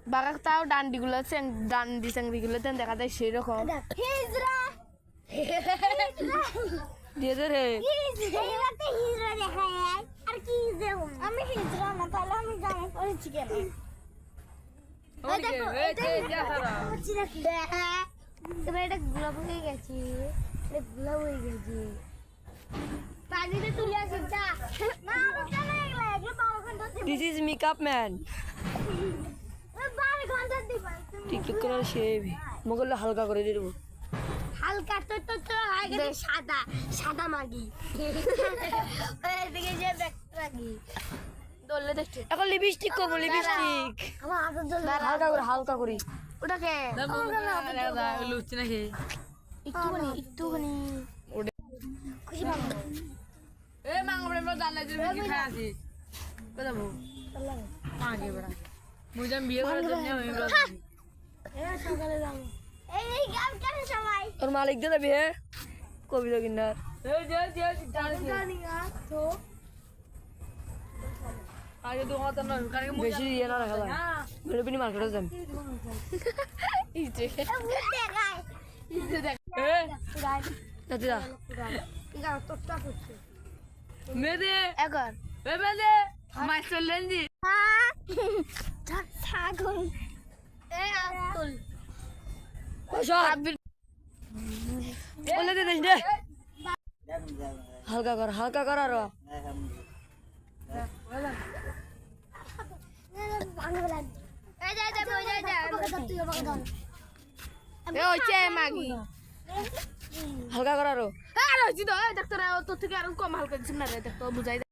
বাঘা তাও ডান্ডিগুলো ডান্ডি চাংড়িগুলো দেখা যায় সেরকম দিয়ে দে রে আমি হিজড়া না তাহলে আমি জামা পরেছি কেন এবার এটা গোলাপ হয়ে গেছে গোলাপ হয়ে গেছে পানিতে তুলে আসি না this is makeup man TikTok করার শেভ মোগল হালকা করে দিয়ে দেবো হালকা তো হয়ে গেছে সাদা সাদা মাগি এদিকে যে ব্যাগি দললে দেখছি এখন লিপস্টিক করবো লিপস্টিক আমার হাতে জল হালকা করে ওটাকে লুচি নাকি একটুখানি খুশি পাবো এ মাঙ্গো বড় জানলে যে কি খাই আছি কত বউ মাগে বড় মুজাম বিয়ে করার জন্য আমি বড় সকালে যাবো এই গান কেন সবাই তোর মালিক দে বিয়ে কবিতা কিনার এই যে জানি না তো আগে তো হতো না কারণ বেশি ইয়ে না রাখা যায় বেলপিনি মার্কেটে যাম ইতে দেখাই ইতে দেখ এ দাদি দা ইগা তোটা করছে মেদে এখন এ মেদে মাই চললেন দি ছাগল এই আতুল সব বলে দে দে হালকা কর আর হচ্ছে মাগি হালকা কর আরো আর হচ্ছে তো ডাক্তার তোর থেকে আরো কম হালকা দিচ্ছেন না রে দেখতো বুঝাই